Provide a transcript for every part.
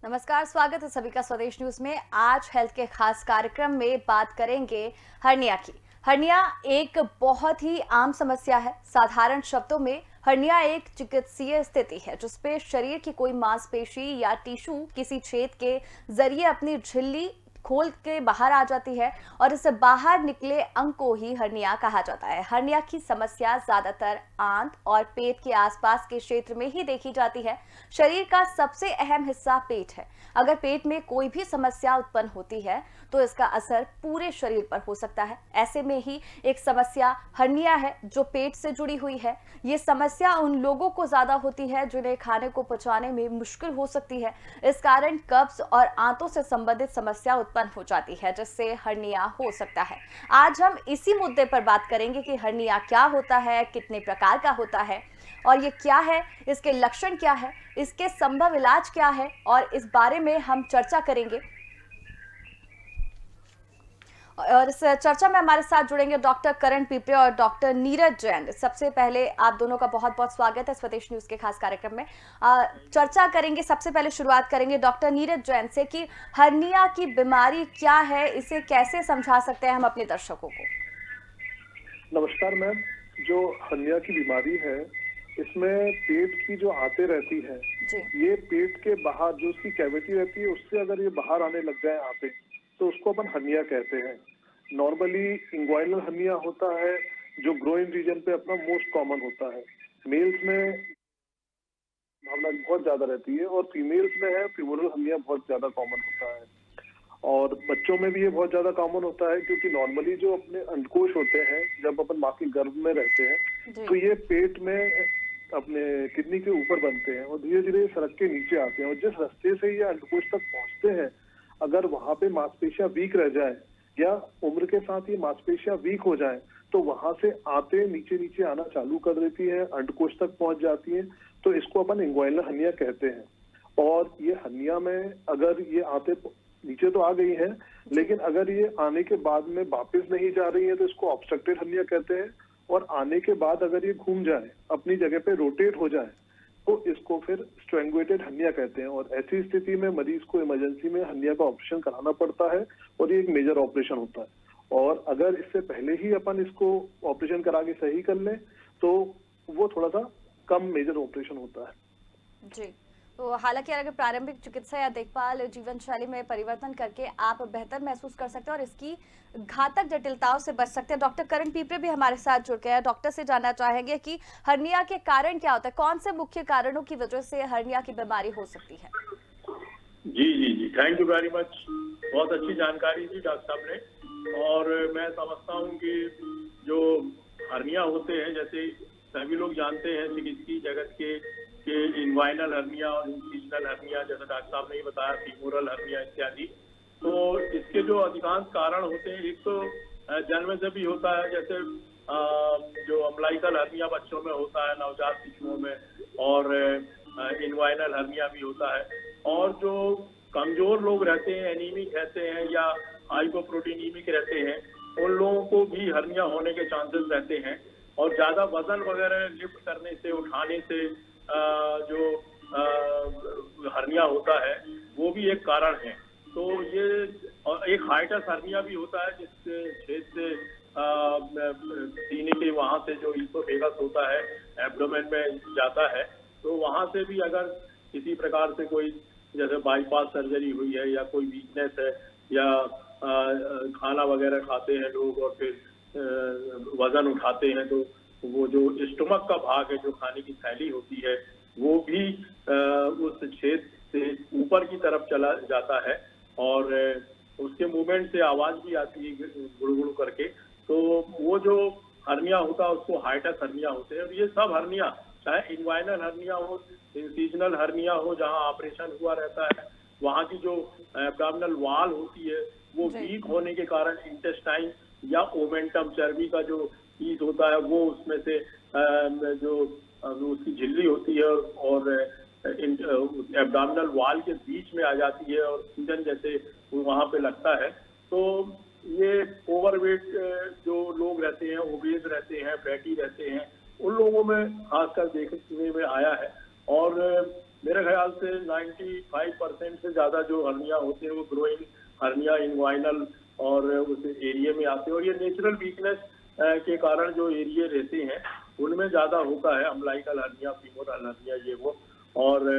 नमस्कार, स्वागत है सभी का स्वदेश न्यूज में। आज हेल्थ के खास कार्यक्रम में बात करेंगे हर्निया की। हर्निया एक बहुत ही आम समस्या है। साधारण शब्दों में हर्निया एक चिकित्सीय स्थिति है जिसपे शरीर की कोई मांसपेशी या टिश्यू किसी छेद के जरिए अपनी झिल्ली खोल के बाहर आ जाती है और इसे बाहर निकले अंग को ही हर्निया कहा जाता है। हर्निया की समस्या ज्यादातर आंत और पेट के आसपास के क्षेत्र में ही देखी जाती है। शरीर का सबसे अहम हिस्सा पेट है। अगर पेट में कोई भी समस्या उत्पन्न होती है तो इसका असर पूरे शरीर पर हो सकता है। ऐसे में ही एक समस्या हर्निया है जो पेट से जुड़ी हुई है। ये समस्या उन लोगों को ज्यादा होती है जिन्हें खाने को पचाने में मुश्किल हो सकती है। इस कारण कब्ज और आंतों से संबंधित समस्या उत्पन्न हो जाती है जिससे हर्निया हो सकता है। आज हम इसी मुद्दे पर बात करेंगे कि हर्निया क्या होता है, कितने प्रकार का होता है और ये क्या है, इसके लक्षण क्या है, इसके संभव इलाज क्या है और इस बारे में हम चर्चा करेंगे। और इस चर्चा में हमारे साथ जुड़ेंगे डॉक्टर करण पिपरे और डॉक्टर नीरज जैन। सबसे पहले आप दोनों का बहुत बहुत स्वागत है स्वदेश न्यूज के खास कार्यक्रम में। चर्चा करेंगे, सबसे पहले शुरुआत करेंगे डॉक्टर नीरज जैन से कि हर्निया की बीमारी क्या है, इसे कैसे समझा सकते हैं हम अपने दर्शकों को। नमस्कार मैम। जो हर्निया की बीमारी है इसमें पेट की जो आंतें रहती है ये पेट के बाहर जो उसकी कैविटी रहती है उससे अगर ये बाहर आने लग जाए आंतें तो उसको अपन हर्निया कहते हैं। नॉर्मली इंग्वाइनल हर्निया होता है जो ग्रोइन रीजन पे अपना मोस्ट कॉमन होता है। मेल्स में भावना बहुत ज्यादा रहती है और फीमेल्स में है फीमोरल हर्निया बहुत ज्यादा कॉमन होता है। और बच्चों में भी ये बहुत ज्यादा कॉमन होता है क्योंकि नॉर्मली जो अपने अंडकोश होते हैं जब अपन माँ के गर्भ में रहते हैं तो ये पेट में अपने किडनी के ऊपर बनते हैं और धीरे धीरे सड़क के नीचे आते हैं और जिस रास्ते से ये अंडकोश तक पहुंचते हैं अगर वहां पे मांसपेशियां वीक रह जाए या उम्र के साथ ये मांसपेशियां वीक हो जाए तो वहां से आते नीचे नीचे आना चालू कर देती है, अंडकोश तक पहुंच जाती है। तो इसको अपन इंग्वाइनल हर्निया कहते हैं। और ये हर्निया में अगर ये आते नीचे तो आ गई है लेकिन अगर ये आने के बाद में वापस नहीं जा रही है तो इसको ऑब्स्ट्रक्टेड हर्निया कहते हैं। और आने के बाद अगर ये घूम जाए, अपनी जगह पे रोटेट हो जाए तो इसको फिर स्ट्रैंगुलेटेड हर्निया कहते हैं। और ऐसी स्थिति में मरीज को इमरजेंसी में हर्निया का ऑपरेशन कराना पड़ता है और ये एक मेजर ऑपरेशन होता है। और अगर इससे पहले ही अपन इसको ऑपरेशन करा के सही कर लें तो वो थोड़ा सा कम मेजर ऑपरेशन होता है। जी, तो हालांकि अगर प्रारंभिक चिकित्सा या देखभाल जीवन शैली में परिवर्तन करके आप बेहतर महसूस कर सकते हैं और इसकी घातक जटिलताओं से बच सकते हैं। डॉक्टर करण पिपरे भी हमारे साथ जुड़ गए हैं। डॉक्टर से जानना चाहेंगे कि हर्निया के कारण क्या होता है, कौन से मुख्य कारणों की वजह से हर्निया की बीमारी हो सकती है। जी जी जी, थैंक यू वेरी मच। बहुत अच्छी जानकारी दी डॉक्टर साहब ने। और मैं समझता हूँ कि जो हर्निया होते हैं, जैसे सभी लोग जानते हैं चिकित्सीय जगत के इंग्वाइनल हर्निया और इंसिजनल हर्निया, जैसा डॉक्टर साहब ने बताया, फीमोरल हर्निया इत्यादि। तो इसके जो अधिकांश कारण होते हैं, एक तो जन्म से भी होता है, जैसे जो अम्लाइकल हर्निया बच्चों में होता है, नवजात शिशुओं में, और इन्वाइनल हर्निया भी होता है। और जो कमजोर लोग रहते हैं, एनीमिक रहते हैं या हाइपोप्रोटीनीमिक रहते हैं, उन लोगों को भी हर्निया होने के चांसेस रहते हैं। और ज्यादा वजन वगैरह लिफ्ट करने से, उठाने से जो हर्निया होता है वो भी एक कारण है। तो ये एक हाइटस हर्निया भी होता है जिससे छेद से सीने के वहां से जो इसोफेगस होता है एब्डोमेन में जाता है, तो वहां से भी अगर किसी प्रकार से कोई जैसे बाईपास सर्जरी हुई है या कोई वीकनेस है या खाना वगैरह खाते हैं लोग और फिर वजन उठाते हैं तो वो जो स्टमक का भाग है, जो खाने की थैली होती है, वो भी उस छेद से ऊपर की तरफ चला जाता है और उसके मूवमेंट से आवाज भी आती है गुड़गुड़ करके। तो वो जो हर्निया होता है उसको हाइटस हर्निया होते हैं। और ये सब हर्निया, चाहे इन्वाइनल हर्निया हो, इंसिजनल हर्निया हो, जहां ऑपरेशन हुआ रहता है, वहां की जो एब्डोमिनल वॉल होती है वो वीक होने के कारण इंटेस्टाइन या ओमेंटम, चर्बी का जो पीस होता है, वो उसमें से जो उसकी झिल्ली होती है और एब्डोमिनल वॉल के बीच में आ जाती है और सूजन जैसे वहां पे लगता है। तो ये ओवरवेट जो लोग रहते हैं, ओबेज रहते हैं, फैटी रहते हैं, उन लोगों में खासकर देखने में आया है। और मेरे ख्याल से 95% से ज्यादा जो हर्निया होते हैं वो ग्रोइंग हर्निया, इनग्वाइनल और उस एरिया में आते हैं, और ये नेचुरल वीकनेस के कारण जो एरिया रहते हैं उनमें ज्यादा होता है, अम्बलाइकल हर्निया, फीमोरल हर्निया, ये वो। और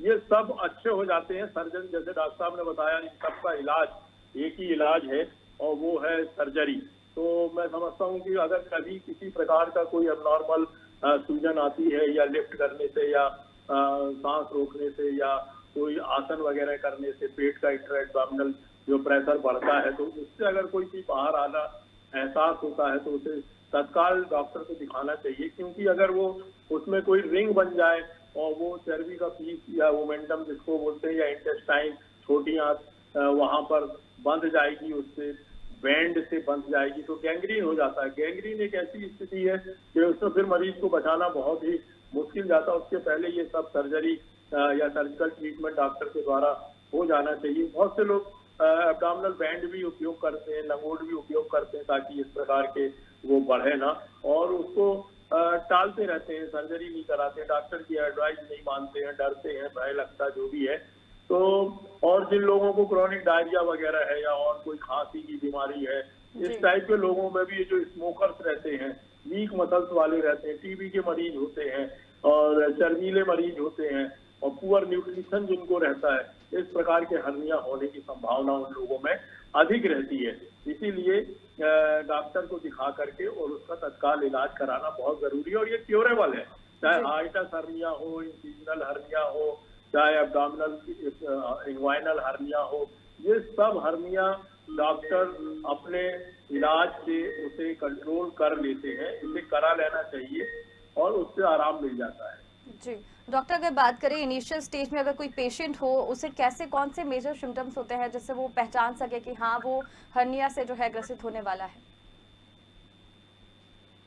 ये सब अच्छे हो जाते हैं सर्जन, जैसे डॉक्टर साहब ने बताया, इन सबका इलाज एक ही इलाज है और वो है सर्जरी। तो मैं समझता हूँ कि अगर कभी किसी प्रकार का कोई अबनॉर्मल सूजन आती है, या लिफ्ट करने से, या सांस रोकने से, या कोई आसन वगैरह करने से पेट का इंट्राएब्डोमिनल जो प्रेशर बढ़ता है, तो उससे अगर कोई भी बाहर आना एहसास होता है तो उसे तत्काल डॉक्टर को दिखाना चाहिए, क्योंकि अगर वो उसमें कोई रिंग बन जाए और वो चर्बी का पीस या मोमेंटम जिसको बोलते हैं, या इंटेस्टाइन, छोटी आंत वहां पर बंध जाएगी, उससे बैंड से बंध जाएगी, तो गैंग्रीन हो जाता है। गैंग्रीन एक ऐसी स्थिति है कि उसमें फिर मरीज को बचाना बहुत ही मुश्किल जाता है। उसके पहले ये सब सर्जरी या सर्जिकल ट्रीटमेंट डॉक्टर के द्वारा हो जाना चाहिए। बहुत से लोग एब्डोमिनल बैंड भी उपयोग करते हैं, लंगोट भी उपयोग करते हैं, ताकि इस प्रकार के वो बढ़े ना, और उसको टालते रहते हैं, सर्जरी नहीं कराते, डॉक्टर की एडवाइस नहीं मानते हैं, डरते हैं, भय लगता जो भी है। तो और जिन लोगों को क्रॉनिक डायरिया वगैरह है, या और कोई खांसी की बीमारी है, इस टाइप के लोगों में भी ये जो स्मोकर्स रहते हैं, वीक मसल्स वाले रहते हैं, टीबी के मरीज होते हैं, और चर्बीले मरीज होते हैं, और पुअर न्यूट्रिशन जिनको रहता है, इस प्रकार के हर्निया होने की संभावना उन लोगों में अधिक रहती है। इसीलिए डॉक्टर को दिखा करके और उसका तत्काल इलाज कराना बहुत जरूरी है, और ये क्योरेबल है। चाहे हाइटस हर्निया हो, इंसिजनल हर्निया हो, चाहे एब्डोमिनल इनग्वाइनल हर्निया हो, ये सब हर्निया डॉक्टर अपने इलाज से उसे कंट्रोल कर लेते हैं। इसे करा लेना चाहिए और उससे आराम मिल जाता है। जी डॉक्टर, अगर बात करें इनिशियल स्टेज में अगर कोई पेशेंट हो, उसे कैसे, कौन से मेजर सिम्टम्स होते हैं जिससे वो पहचान सके कि हाँ वो हर्निया से जो है ग्रसित होने वाला है?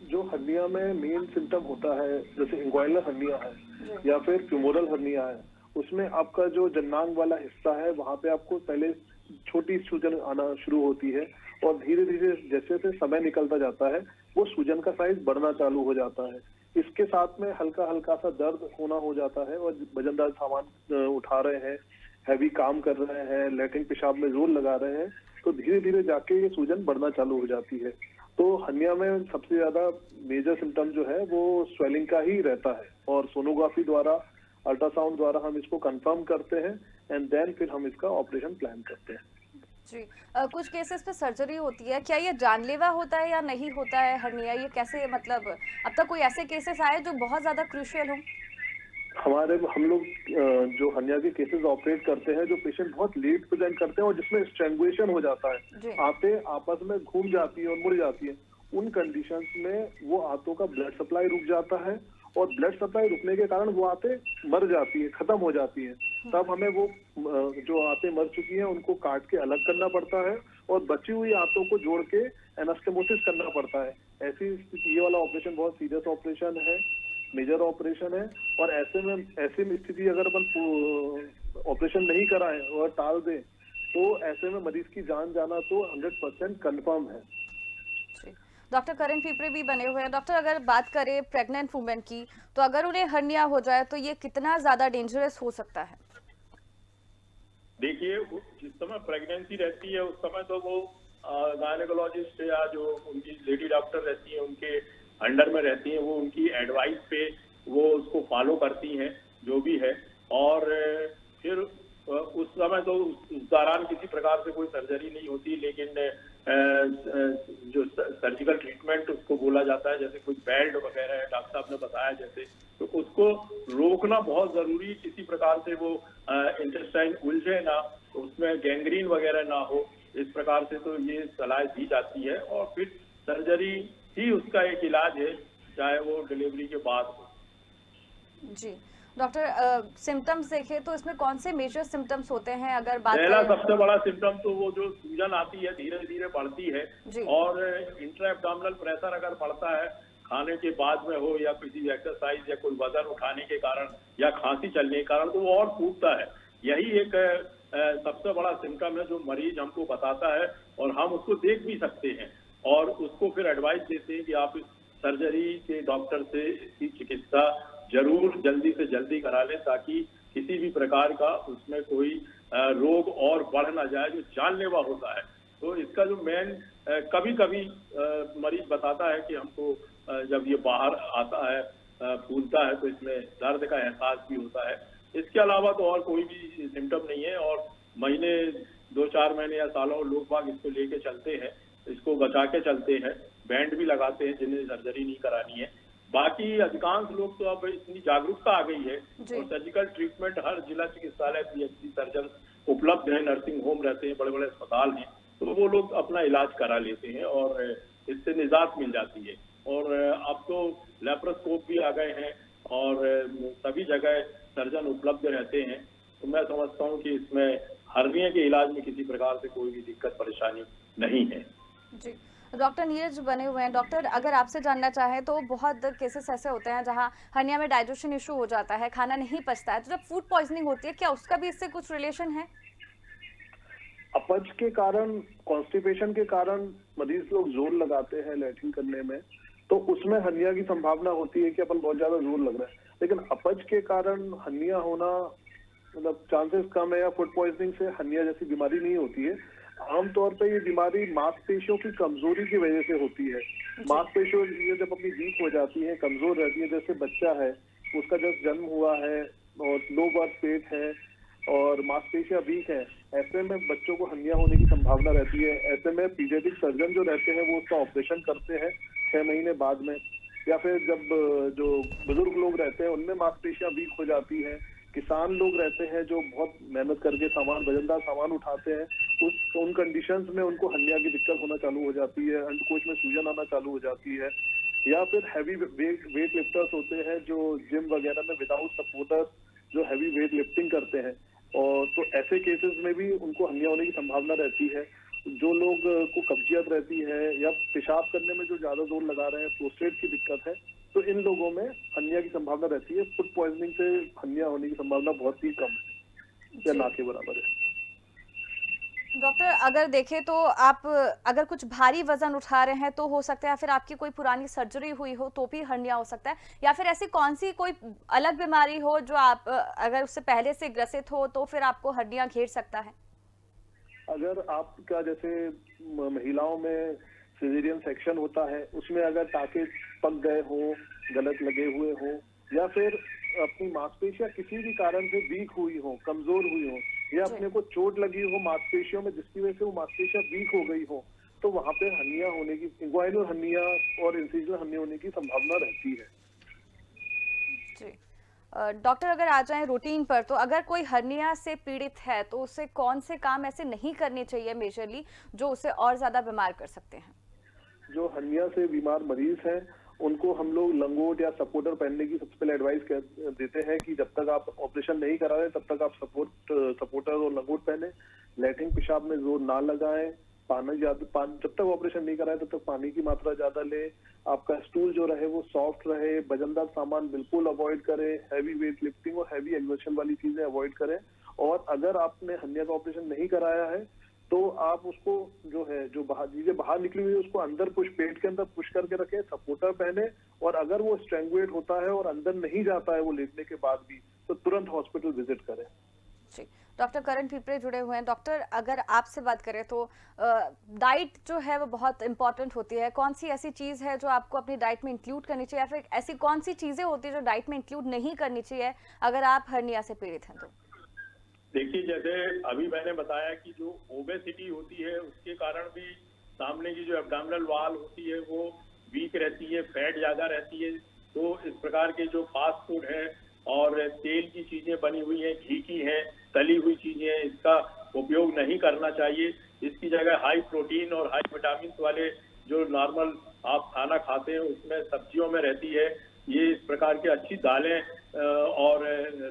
जो हर्निया में मेन सिम्टम होता है, जैसे इंग्वाइनल हर्निया है या फिर फ्यूमोरल हर्निया है, उसमें आपका जो जन्नांग वाला हिस्सा है वहां पे आपको पहले छोटी सूजन आना शुरू होती है, और धीरे धीरे जैसे जैसे समय निकलता जाता है वो सूजन का साइज बढ़ना चालू हो जाता है। इसके साथ में हल्का हल्का सा दर्द होना हो जाता है, और वजनदार सामान उठा रहे हैं, हैवी काम कर रहे हैं, लैट्रिन पेशाब में जोर लगा रहे हैं, तो धीरे धीरे जाके ये सूजन बढ़ना चालू हो जाती है। तो हर्निया में सबसे ज्यादा मेजर सिम्टम जो है वो स्वेलिंग का ही रहता है, और सोनोग्राफी द्वारा, अल्ट्रासाउंड द्वारा हम इसको कंफर्म करते हैं, एंड देन फिर हम इसका ऑपरेशन प्लान करते हैं। जी कुछ केसेस पे सर्जरी होती है, क्या ये जानलेवा होता है या नहीं होता है हर्निया? ये कैसे, मतलब अब तक कोई ऐसे केसेस आए जो बहुत ज्यादा क्रूशियल हो? हम लोग जो हर्निया के केसेस ऑपरेट करते हैं, जो पेशेंट बहुत लेट प्रेजेंट करते हैं और जिसमें स्ट्रैंगुलेशन हो जाता है, आंतें आपस में घूम जाती है और मुड़ जाती है, उन कंडीशंस में वो आंतों का ब्लड सप्लाई रुक जाता है, और ब्लड सप्लाई रुकने के कारण वो आंतें मर जाती है, खत्म हो जाती है। तब हमें वो जो आंतें मर चुकी हैं उनको काट के अलग करना पड़ता है, और बची हुई आंतों को जोड़ के एनास्टेमोसिस करना पड़ता है। ऐसी ये वाला ऑपरेशन बहुत सीरियस ऑपरेशन है, मेजर ऑपरेशन है, और ऐसे में स्थिति अगर अपन ऑपरेशन नहीं कराएं और टाल दें, तो ऐसे में मरीज की जान जाना तो 100% कंफर्म है। डॉक्टर करण पिपरे भी बने हुए हैं। डॉक्टर, अगर बात करें प्रेग्नेंट वुमेन की, तो अगर उन्हें हर्निया हो जाए तो ये कितना ज्यादा डेंजरस हो सकता है? देखिए, जिस समय प्रेगनेंसी रहती है उस समय तो वो गायनेकोलॉजिस्ट या जो उनकी लेडी डॉक्टर रहती है उनके अंडर में रहती हैं, वो उनकी एडवाइस पे वो उसको फॉलो करती हैं जो भी है, और फिर उस समय तो उस दौरान किसी प्रकार से कोई सर्जरी नहीं होती, लेकिन जो सर्जिकल ट्रीटमेंट उसको बोला जाता है, जैसे कुछ बेल्ट वगैरह है, डॉक्टर साहब ने बताया जैसे, तो उसको रोकना बहुत जरूरी, किसी प्रकार से वो इंटेस्टाइन उलझे ना, उसमें गैंग्रीन वगैरह ना हो, इस प्रकार से तो ये सलाह दी जाती है, और फिर सर्जरी ही उसका एक इलाज है, चाहे वो डिलीवरी के बाद हो। जी डॉक्टर, सिम्टम्स देखें तो इसमें कौन से मेजर सिम्टम्स होते हैं? अगर बात पहला सबसे बड़ा सिम्टम तो वो जो सूजन आती है धीरे धीरे बढ़ती है, और इंट्रा एब्डोमिनल प्रेशर अगर बढ़ता है खाने के बाद में हो, या किसी एक्सरसाइज या कोई वजन उठाने के कारण, या खांसी चलने के कारण, तो वो और फूटता है। यही एक सबसे बड़ा सिम्टम है जो मरीज हमको बताता है, और हम उसको देख भी सकते हैं, और उसको फिर एडवाइस देते हैं कि आप सर्जरी के डॉक्टर से इसकी चिकित्सा जरूर जल्दी से जल्दी करा लें, ताकि किसी भी प्रकार का उसमें कोई रोग और बढ़ ना जाए जो जानलेवा होता है। तो इसका जो मेन कभी कभी मरीज बताता है कि हमको जब ये बाहर आता है फूलता है तो इसमें दर्द का एहसास भी होता है। इसके अलावा तो और कोई भी सिम्टम नहीं है और महीने 2-4 महीने या सालों लोग बाग इसको लेके चलते हैं, इसको बचा के चलते हैं, बैंड भी लगाते हैं जिन्हें सर्जरी नहीं करानी है। बाकी अधिकांश लोग तो अब इतनी जागरूकता आ गई है और सर्जिकल ट्रीटमेंट हर जिला चिकित्सालय पीएचसी सर्जन उपलब्ध है, नर्सिंग होम रहते हैं, बड़े बड़े अस्पताल हैं, तो वो लोग अपना इलाज करा लेते हैं और इससे निजात मिल जाती है। और अब तो लेप्रोस्कोप भी आ गए हैं और सभी जगह सर्जन उपलब्ध रहते हैं। तो मैं समझता हूँ कि इसमें हर्निया के इलाज में किसी प्रकार से कोई भी दिक्कत परेशानी नहीं है। जी, डॉक्टर नीरज बने हुए हैं। डॉक्टर, अगर आपसे जानना चाहें तो बहुत केसेस ऐसे होते हैं जहां हर्निया में डाइजेशन इशू हो जाता है, खाना नहीं पचता है, तो जब फूड पॉइजनिंग होती है क्या उसका भी इससे कुछ रिलेशन है? अपच के कारण, कॉन्स्टिपेशन के कारण मरीज लोग जोर लगाते हैं लैट्रिन करने में, तो उसमें हर्निया की संभावना होती है कि अपन बहुत ज्यादा जोर लग रहा है। लेकिन अपच के कारण हर्निया होना मतलब चांसेस कम है, या फूड पॉइजनिंग से हर्निया जैसी बीमारी नहीं होती है। आमतौर पे ये बीमारी मांसपेशियों की कमजोरी की वजह से होती है। मांसपेशियों ये जब अपनी वीक हो जाती है, कमजोर रहती है, जैसे बच्चा है उसका जब जन्म हुआ है और लो बर्थ पेट है और मांसपेशियां वीक है, ऐसे में बच्चों को हर्निया होने की संभावना रहती है। ऐसे में पीडियाट्रिक सर्जन जो रहते हैं वो उसका ऑपरेशन करते हैं 6 महीने बाद में, या फिर जब जो बुजुर्ग लोग रहते हैं उनमें मांसपेशियां वीक हो जाती हैं, किसान लोग रहते हैं जो बहुत मेहनत करके सामान, वजनदार सामान उठाते हैं, उन कंडीशंस में उनको हर्निया की दिक्कत होना चालू हो जाती है, अंडकोश में सूजन आना चालू हो जाती है। या फिर हैवी वेट लिफ्टर्स होते हैं जो जिम वगैरह में विदाउट सपोर्टर्स जो हैवी वेट लिफ्टिंग करते हैं, और तो ऐसे केसेस में भी उनको हर्निया होने की संभावना रहती है। जो लोग को कब्जियत रहती है या पेशाब करने में जो ज्यादा जोर लगा रहे हैं, प्रोस्टेट की दिक्कत है, तो इन लोगों में हर्निया की संभावना रहती है। फूड पॉइजनिंग से हर्निया होने की संभावना बहुत ही कम है या ना के बराबर है। डॉक्टर, अगर देखें तो आप अगर कुछ भारी वजन उठा रहे हैं तो हो सकता है, या फिर आपकी कोई पुरानी सर्जरी हुई हो तो भी हर्निया हो सकता है, या फिर ऐसी कौन सी कोई अलग बीमारी हो जो आप अगर उससे पहले से ग्रसित हो तो फिर आपको हर्निया घेर सकता है? अगर आपका जैसे महिलाओं में सिजेरियन सेक्शन होता है, उसमें अगर टाके पक गए हो, गलत लगे हुए हो, या फिर अपनी मांसपेशियां किसी भी कारण से वीक हुई हो, कमजोर हुई हो, या अपने को चोट लगी हो मांसपेशियों में जिसकी वजह से वो मांसपेशियां वीक हो गई हो, तो वहां पे हर्निया होने की, इंग्वाइनल हर्निया और इंसिजनल हर्निया होने की संभावना रहती है। जी डॉक्टर, अगर आ जाएं रूटीन पर, तो अगर कोई हर्निया से पीड़ित है तो उसे कौन से काम ऐसे नहीं करने चाहिए मेजरली जो उसे और ज्यादा बीमार कर सकते हैं? जो हर्निया से बीमार मरीज हैं उनको हम लोग लंगोट या सपोर्टर पहनने की सबसे पहले एडवाइस देते हैं कि जब तक आप ऑपरेशन नहीं करा रहे तब तक आप सपोर्टर और लंगोट पहने, लैट्रिन पेशाब में जोर ना लगाएं, जब तक ऑपरेशन नहीं कराए तब तक पानी की मात्रा ज्यादा ले, आपका स्टूल जो रहे वो सॉफ्ट रहे, वजनदार सामान बिल्कुल अवॉइड करें, हैवी वेट लिफ्टिंग और हैवी एक्सर्शन वाली चीजें अवॉइड करें। और अगर आपने हर्निया का ऑपरेशन नहीं कराया है तो आप उसको जो है, जो चीजें बाहर निकली हुई है उसको अंदर पेट के अंदर पुश करके रखें, सपोर्टर पहने, और अगर वो स्ट्रैंगुलेट होता है और अंदर नहीं जाता है वो लेटने के बाद भी, तो तुरंत हॉस्पिटल विजिट करें। जी, डॉक्टर करण पिपरे जुड़े हुए हैं। डॉक्टर, अगर आपसे बात करें तो डाइट जो है वो बहुत इंपॉर्टेंट होती है। कौन सी ऐसी चीज़ है जो आपको अपनी डाइट में इंक्लूड करनी चाहिए, या फिर ऐसी कौन सी चीज़ें होती है जो डाइट में इंक्लूड नहीं करनी चाहिए अगर आप हर्निया से पीड़ित हैं तो? देखिए, जैसे अभी मैंने बताया कि जो ओबेसिटी होती है उसके कारण भी सामने की जो एब्डोमिनल वॉल होती है वो वीक रहती है, फैट ज्यादा रहती है। तो इस प्रकार के जो फास्ट फूड है और तेल की चीजें बनी हुई है, घी की है, तली हुई चीजें हैं, इसका उपयोग नहीं करना चाहिए। इसकी जगह हाई प्रोटीन और हाई विटामिन वाले जो नॉर्मल आप खाना खाते हैं उसमें सब्जियों में रहती है, ये इस प्रकार की अच्छी दालें और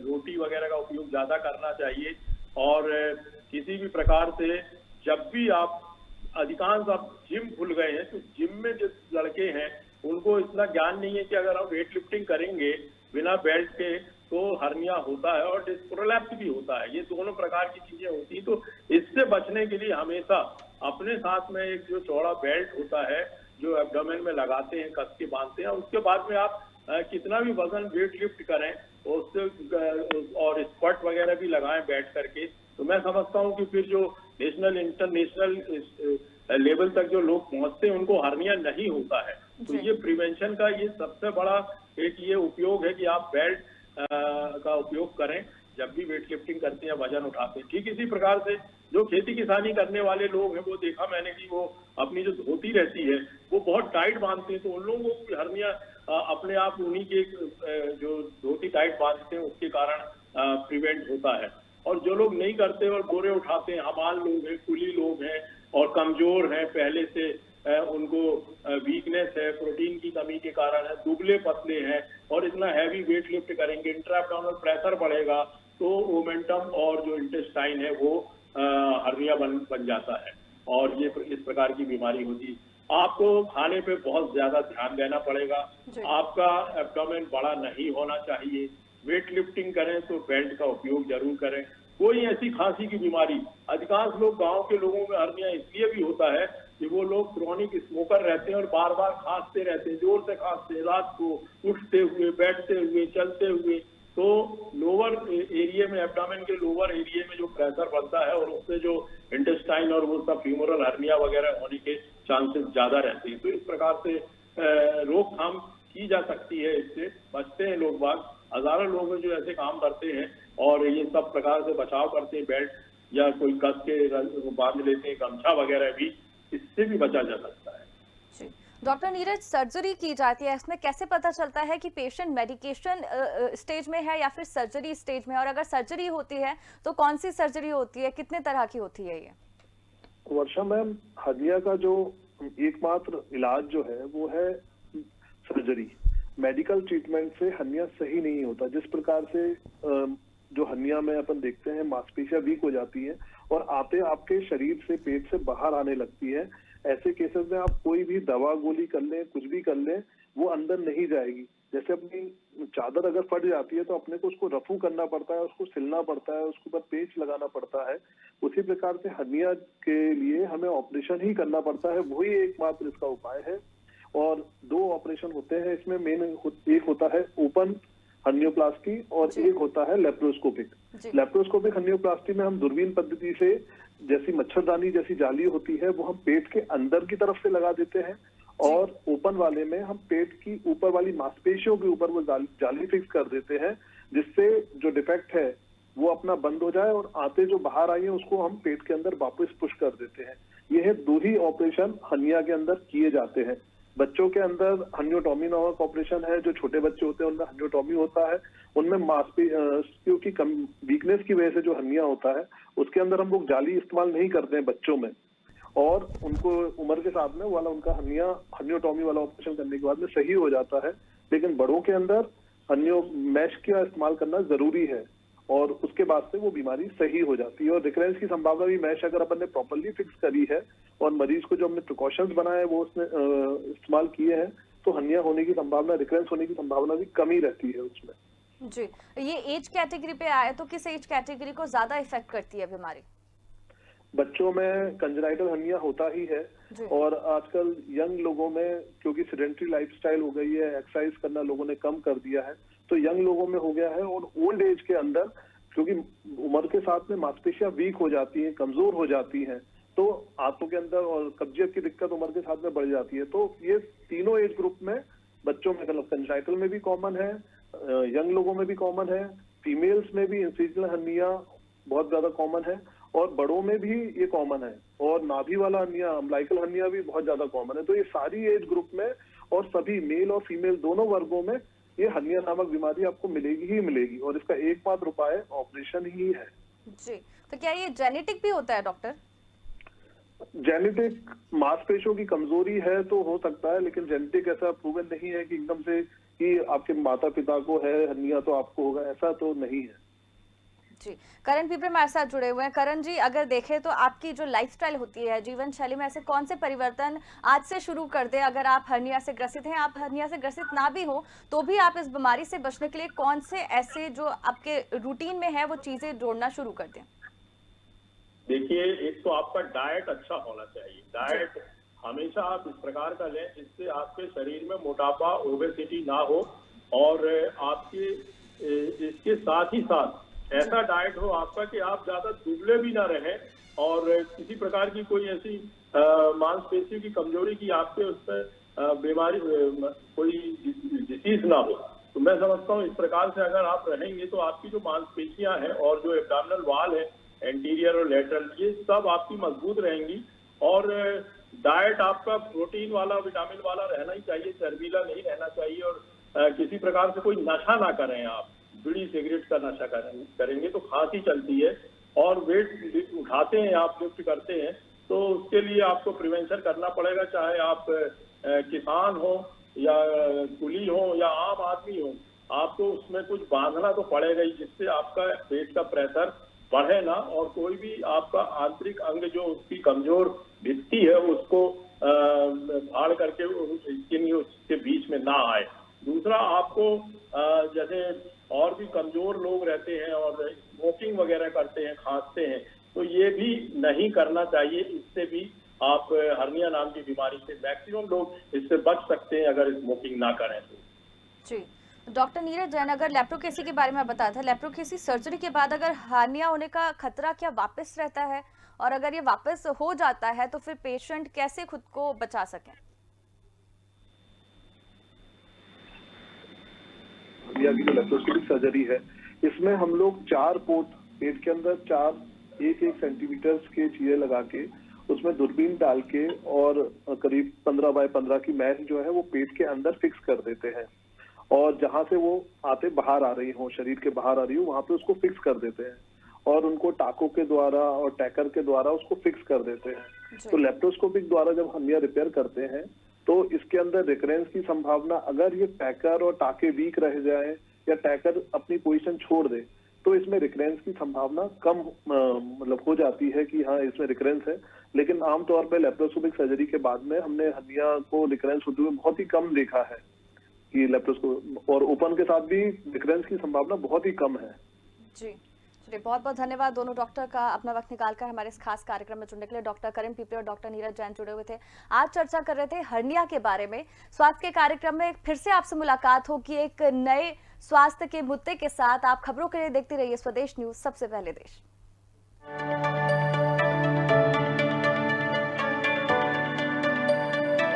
रोटी वगैरह का उपयोग ज्यादा करना चाहिए। और किसी भी प्रकार से जब भी आप, अधिकांश आप जिम भूल गए हैं, तो जिम में जो लड़के हैं उनको इतना ज्ञान नहीं है कि अगर हम वेट लिफ्टिंग करेंगे बिना बेल्ट के तो हर्निया होता है और डिस्प्रोलैप्स भी होता है। ये दोनों प्रकार की चीजें होती हैं। तो इससे बचने के लिए हमेशा अपने साथ में एक जो चौड़ा बेल्ट होता है जो एब्डोमेन में लगाते हैं, कस के बांधते हैं, उसके बाद में आप कितना भी वजन वेट लिफ्ट करें उससे और स्क्वाट वगैरह भी लगाएं बैठ करके, तो मैं समझता हूँ कि फिर जो नेशनल इंटरनेशनल लेवल तक जो लोग पहुंचते हैं उनको हर्निया नहीं होता है। तो ये प्रिवेंशन का ये सबसे बड़ा एक ये उपयोग है कि आप बेल्ट का उपयोग करें जब भी वेट लिफ्टिंग करते हैं, वजन उठाते हैं। ठीक इसी प्रकार से जो खेती किसानी करने वाले लोग हैं, वो देखा मैंने कि वो अपनी जो धोती रहती है वो बहुत टाइट बांधते हैं, तो उन लोगों को हर्निया अपने आप उन्हीं के जो धोती टाइट बांधते हैं उसके कारण प्रिवेंट होता है। और जो लोग नहीं करते और बोरे उठाते हैं, हमाल लोग हैं, कुली लोग हैं और कमजोर हैं, पहले से उनको वीकनेस है, प्रोटीन की कमी के कारण है, दुबले पतले हैं और इतना हैवी वेट लिफ्ट करेंगे, इंट्राअब्डोमिनल प्रेशर बढ़ेगा तो मोमेंटम और जो इंटेस्टाइन है वो हर्निया बन जाता है और ये इस प्रकार की बीमारी होती है। आपको खाने पे बहुत ज्यादा ध्यान देना पड़ेगा, आपका एब्डोमेन बड़ा नहीं होना चाहिए, वेट लिफ्टिंग करें तो बेल्ट का उपयोग जरूर करें। कोई ऐसी खांसी की बीमारी, अधिकांश लोग गांव के लोगों में हर्निया इसलिए भी होता है कि वो लोग क्रॉनिक स्मोकर रहते हैं और बार बार खांसते रहते हैं, जोर से खांसते हैं, रात को उठते हुए, बैठते हुए, चलते हुए, तो लोअर एरिया में, एब्डोमेन के लोअर एरिया में जो प्रेशर बनता है और उससे जो इंटेस्टाइन और वो सब फ्यूमरल हर्निया वगैरह होने के चांसेस ज्यादा रहते हैं। तो इस प्रकार से रोकथाम की जा सकती है, इससे बचते हैं लोग बाग। हजारों लोग जो ऐसे काम करते हैं और ये सब प्रकार से बचाव करते हैं, बेल्ट या कोई कस के बांध लेते हैं, गमछा वगैरह भी, इससे भी बचा जा सकता है। डॉक्टर नीरज, सर्जरी की जाती है, इसमें कैसे पता चलता है कि पेशेंट मेडिकेशन स्टेज में है या फिर सर्जरी स्टेज में, और अगर सर्जरी होती है तो कौन सी सर्जरी होती है, कितने तरह की होती है? ये वर्षा मैम, हर्निया का जो एकमात्र इलाज जो है वो है सर्जरी। मेडिकल ट्रीटमेंट से हर्निया सही नहीं होता। जिस प्रकार से जो हर्निया में अपन देखते हैं मांसपेशियां वीक हो जाती हैं और आते आपके शरीर से, पेट से बाहर आने लगती है, ऐसे केसेस में आप कोई भी दवा गोली कर लें, कुछ भी कर लें, वो अंदर नहीं जाएगी। जैसे अपनी चादर अगर फट जाती है तो अपने को उसको रफू करना पड़ता है, उसको सिलना पड़ता है, उसके ऊपर पेच लगाना पड़ता है। उसी प्रकार से हर्निया के लिए हमें ऑपरेशन ही करना पड़ता है, वही एकमात्र इसका उपाय है। और 2 ऑपरेशन होते हैं इसमें, मेन एक होता है ओपन हर्नियोप्लास्टी और एक होता है लेप्रोस्कोपिक। लेप्रोस्कोपिक हर्नियोप्लास्टी में हम दूरबीन पद्धति से, जैसी मच्छरदानी जैसी जाली होती है वो हम पेट के अंदर की तरफ से लगा देते हैं, और ओपन वाले में हम पेट की ऊपर वाली मांसपेशियों के ऊपर वो जाली फिक्स कर देते हैं, जिससे जो डिफेक्ट है वो अपना बंद हो जाए और आते जो बाहर आई है उसको हम पेट के अंदर वापस पुश कर देते हैं। यह 2 ही ऑपरेशन हर्निया के अंदर किए जाते हैं। बच्चों के अंदर हर्नियोटॉमी नामक ऑपरेशन है, जो छोटे बच्चे होते हैं उनमें हर्नियोटॉमी होता है, उनमें मांसपेशियों की वीकनेस की वजह से जो हर्निया होता है उसके अंदर हम लोग जाली इस्तेमाल नहीं करते हैं बच्चों में, और उनको उम्र के साथ में वाला उनका हर्नियोटॉमी वाला ऑपरेशन करने के बाद में सही हो जाता है। लेकिन बड़ों के अंदर मैश का इस्तेमाल करना जरूरी है और उसके बाद से वो बीमारी सही हो जाती है। और रिकरेंस की संभावना भी, मैश अगर अपन ने प्रॉपर्ली फिक्स करी है और मरीज को जो हमने प्रिकॉशंस बनाए वो उसने इस्तेमाल किए हैं, तो हर्निया होने की संभावना, रिकरेंस होने की संभावना भी कम ही रहती है उसमें। जी, ये एज कैटेगरी पे आए तो किस एज कैटेगरी को ज्यादा इफेक्ट करती है बीमारी? बच्चों में कंजेनाइटल हर्निया होता ही है, और आजकल यंग लोगों में, क्योंकि सेडेंटरी लाइफस्टाइल हो गई है, एक्सरसाइज करना लोगों ने कम कर दिया है, तो यंग लोगों में हो गया है। और ओल्ड एज के अंदर, क्योंकि उम्र के साथ में मांसपेशियां वीक हो जाती हैं, कमजोर हो जाती हैं, तो आंतों के अंदर और कब्जियत की दिक्कत उम्र के साथ में बढ़ जाती है। तो ये तीनों एज ग्रुप में बच्चों में, मतलब कंजेनाइटल में भी कॉमन है, यंग लोगों में भी कॉमन है, फीमेल्स में भी इंसिजनल हर्निया बहुत ज्यादा कॉमन है, और बड़ों में भी ये कॉमन है, और नाभि वाला हर्निया, अम्बिलिकल हर्निया भी बहुत ज्यादा कॉमन है। तो ये सारी एज ग्रुप में और सभी मेल और फीमेल दोनों वर्गों में ये हर्निया नामक बीमारी आपको मिलेगी ही मिलेगी, और इसका एकमात्र उपाय ऑपरेशन ही है। जी, तो क्या ये जेनेटिक भी होता है डॉक्टर? जेनेटिक मांसपेशियों की कमजोरी है तो हो सकता है, लेकिन जेनेटिक ऐसा प्रूवन नहीं है कि एकदम से कि आपके माता पिता को है हर्निया तो आपको होगा, ऐसा तो नहीं है। जी, करण पीपरे हमारे साथ जुड़े हुए हैं। करण जी, अगर देखें तो आपकी जो लाइफस्टाइल होती है, जीवन शैली में ऐसे कौन से परिवर्तन आज से शुरू कर दें? अगर आप हर्निया से ग्रसित हैं, आप हर्निया से ग्रसित ना भी हो तो भी आप इस बीमारी से बचने के लिए कौन से ऐसे जो आपके रूटीन में है वो चीजें जोड़ना शुरू कर दें? देखिए, एक तो आपका डाइट अच्छा होना चाहिए। डाइट हमेशा आप इस प्रकार का लें जिससे आपके शरीर में मोटापा, ओबेसिटी ना हो, और आपके इसके साथ ही साथ ऐसा डाइट हो आपका कि आप ज्यादा दुबले भी ना रहें और किसी प्रकार की कोई ऐसी मांसपेशियों की कमजोरी की आपके उस पर बीमारी कोई डिसीज ना हो। तो मैं समझता हूँ इस प्रकार से अगर आप रहेंगे तो आपकी जो मांसपेशियां हैं और जो एब्डोमिनल वॉल है, एंटीरियर और लेटरल, ये सब आपकी मजबूत रहेंगी। और डाइट आपका प्रोटीन वाला, विटामिन वाला रहना ही चाहिए, चर्बीला नहीं रहना चाहिए। और किसी प्रकार से कोई नशा ना करें। आप बीड़ी सिगरेट का नशा करेंगे तो खांसी चलती है और वेट उठाते हैं, आप लिफ्ट करते हैं, तो उसके लिए आपको प्रिवेंशन करना पड़ेगा। चाहे आप किसान हो या कुली हो या आम आदमी हो, आपको उसमें कुछ बांधना तो पड़ेगा ही, जिससे आपका पेट का प्रेशर बढ़े ना और कोई भी आपका आंतरिक अंग जो उसकी कमजोर भित्ति है उसको फाड़ करके उसके बीच में ना आए। दूसरा, आपको जैसे और भी कमजोर लोग रहते हैं और स्मोकिंग वगैरह करते हैं, खांसते हैं, तो ये भी नहीं करना चाहिए। इससे भी आप हर्निया नाम की बीमारी से मैक्सिमम लोग इससे बच सकते हैं अगर स्मोकिंग ना करें तो। जी, डॉक्टर नीरज जैन, अगर लेप्रोकेसी के बारे में बताया था, लेप्रोकेसी सर्जरी के बाद अगर हार्निया होने का खतरा क्या वापस रहता है, और अगर ये वापस हो जाता है तो फिर पेशेंट कैसे खुद को बचा सकें? हर्निया की जो लेप्रोस्कोपिक सर्जरी है, इसमें हम लोग 4 पोर्ट पेट के अंदर 4 1-1 सेंटीमीटर के चीरे लगा के उसमें दूरबीन डाल के और करीब 15 बाय 15 की मैट जो है वो पेट के अंदर फिक्स कर देते हैं। और जहां से वो आते बाहर आ रही हो, शरीर के बाहर आ रही हो, वहां पे उसको फिक्स कर देते हैं और उनको टाकों के द्वारा और टैकर के द्वारा उसको फिक्स कर देते हैं। तो लेप्रोस्कोपिक द्वारा जब हर्निया रिपेयर करते हैं तो इसके अंदर रिकरेंस की संभावना, अगर ये टैकर और टाके वीक रह जाए या टैकर अपनी पोजीशन छोड़ दे, तो इसमें रिकरेंस की संभावना कम मतलब हो जाती है कि हाँ इसमें रिकरेंस है। लेकिन आमतौर पर लेप्रोस्कोपिक सर्जरी के बाद में हमने हर्निया को रिकरेंस होते हुए बहुत ही कम देखा है कि लेप्रोस्कोप और ओपन के साथ भी रिकरेंस की संभावना बहुत ही कम है। जी, चलिए, बहुत बहुत धन्यवाद दोनों डॉक्टर का अपना वक्त निकालकर हमारे इस खास कार्यक्रम में जुड़ने के लिए। डॉक्टर करीम पीपले और डॉक्टर नीरज जैन जुड़े हुए थे। आज चर्चा कर रहे थे हर्निया के बारे में। स्वास्थ्य के कार्यक्रम में फिर से आपसे मुलाकात होगी एक नए स्वास्थ्य के मुद्दे के साथ। आप खबरों के लिए देखते रहिए स्वदेश न्यूज, सबसे पहले देश।